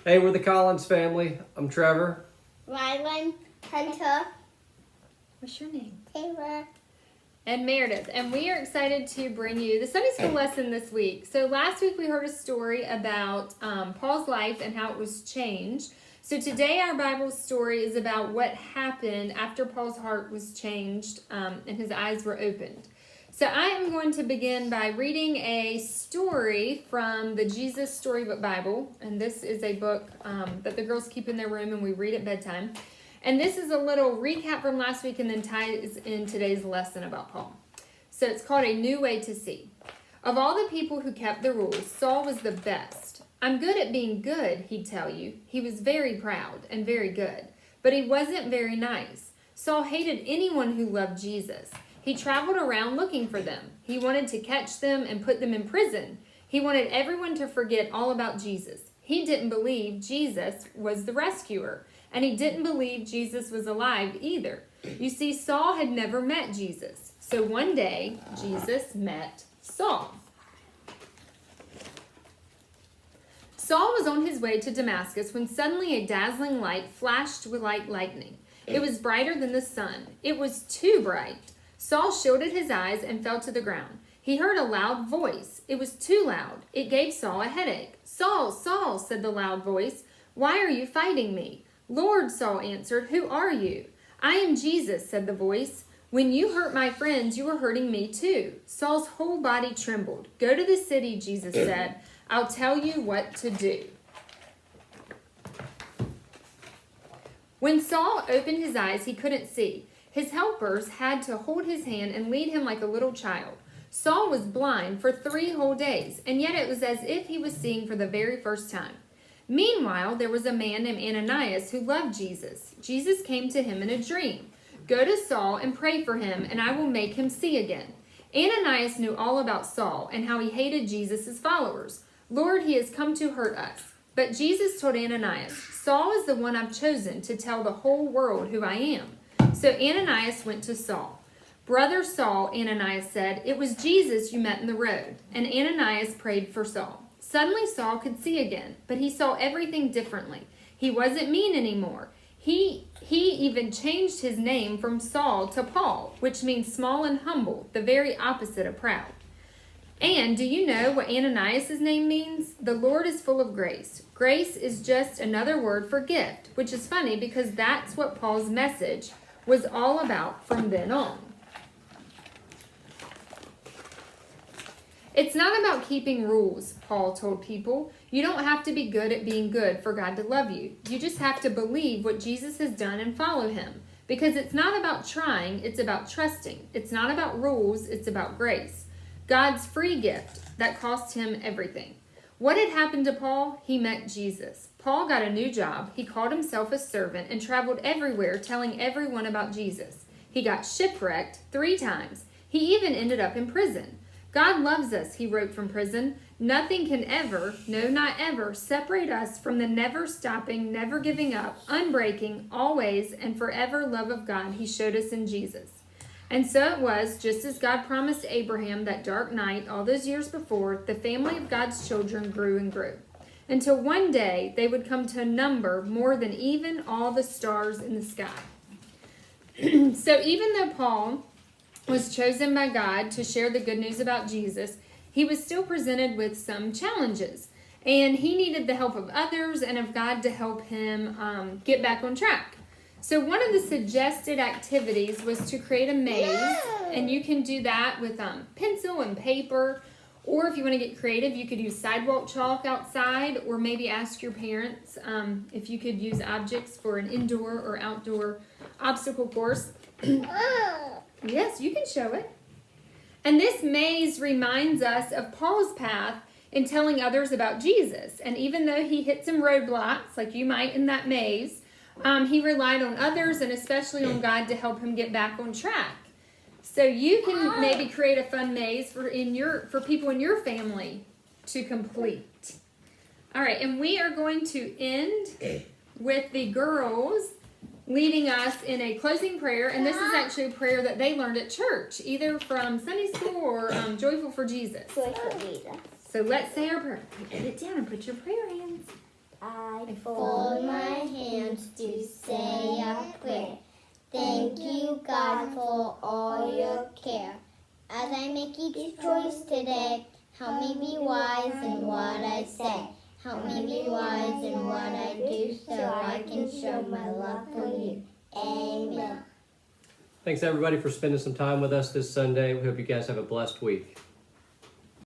Hey, we're the Collins family. I'm Trevor. Rylan, Hunter, What's your name? Taylor, And Meredith. And we are excited to bring you the Sunday school lesson this week. So last week we heard a story about Paul's life and how it was changed. So today our Bible story is about what happened after Paul's heart was changed and his eyes were opened. So I am going to begin by reading a story from the Jesus Storybook Bible. And this is a book that the girls keep in their room and we read at bedtime. And this is a little recap from last week and then ties in today's lesson about Paul. So it's called A New Way to See. Of all the people who kept the rules, Saul was the best. I'm good at being good, he'd tell you. He was very proud and very good. But he wasn't very nice. Saul hated anyone who loved Jesus. He traveled around looking for them. He wanted to catch them and put them in prison. He wanted everyone to forget all about Jesus. He didn't believe Jesus was the rescuer, and he didn't believe Jesus was alive either. You see, Saul had never met Jesus. So one day, Jesus met Saul. Saul was on his way to Damascus when suddenly a dazzling light flashed like lightning. It was brighter than the sun. It was too bright. Saul shielded his eyes and fell to the ground. He heard a loud voice. It was too loud. It gave Saul a headache. Saul, Saul, said the loud voice, why are you fighting me? Lord, Saul answered, who are you? I am Jesus, said the voice. When you hurt my friends, you were hurting me too. Saul's whole body trembled. Go to the city, Jesus said. I'll tell you what to do. When Saul opened his eyes, he couldn't see. His helpers had to hold his hand and lead him like a little child. Saul was blind for 3 whole days, and yet it was as if he was seeing for the very first time. Meanwhile, there was a man named Ananias who loved Jesus. Jesus came to him in a dream. Go to Saul and pray for him, and I will make him see again. Ananias knew all about Saul and how he hated Jesus' followers. Lord, he has come to hurt us. But Jesus told Ananias, Saul is the one I've chosen to tell the whole world who I am. So Ananias went to Saul. Brother Saul, Ananias said, it was Jesus you met in the road. And Ananias prayed for Saul. Suddenly Saul could see again, but he saw everything differently. He wasn't mean anymore. He even changed his name from Saul to Paul, which means small and humble, the very opposite of proud. And do you know what Ananias' name means? The Lord is full of grace. Grace is just another word for gift, which is funny because that's what Paul's message was all about from then on. It's not about keeping rules, Paul told people. You don't have to be good at being good for God to love you. You just have to believe what Jesus has done and follow him. Because it's not about trying, it's about trusting. It's not about rules, it's about grace. God's free gift that cost him everything. What had happened to Paul? He met Jesus. Paul got a new job. He called himself a servant and traveled everywhere telling everyone about Jesus. He got shipwrecked 3 times. He even ended up in prison. God loves us, he wrote from prison. Nothing can ever, no not ever, separate us from the never stopping, never giving up, unbreaking, always and forever love of God he showed us in Jesus. And so it was, just as God promised Abraham that dark night all those years before, the family of God's children grew and grew. Until one day they would come to number more than even all the stars in the sky. So even though Paul was chosen by God to share the good news about Jesus, he was still presented with some challenges. And he needed the help of others and of God to help him get back on track. So one of the suggested activities was to create a maze, and you can do that with pencil and paper, or if you want to get creative, you could use sidewalk chalk outside, or maybe ask your parents if you could use objects for an indoor or outdoor obstacle course. Yes, you can show it. And this maze reminds us of Paul's path in telling others about Jesus. And even though he hit some roadblocks, like you might in that maze, he relied on others and especially on God to help him get back on track. So you can maybe create a fun maze for people in your family to complete. All right, and we are going to end with the girls leading us in a closing prayer. And this is actually a prayer that they learned at church, either from Sunday school or Joyful for Jesus. Joyful Jesus. So let's say our prayer. Put it down and put your prayer hands. I fold my hands to say a prayer. Thank you, God, for all your care. As I make each choice today, help me be wise in what I say. Help me be wise in what I do so I can show my love for you. Amen. Thanks everybody for spending some time with us this Sunday. We hope you guys have a blessed week.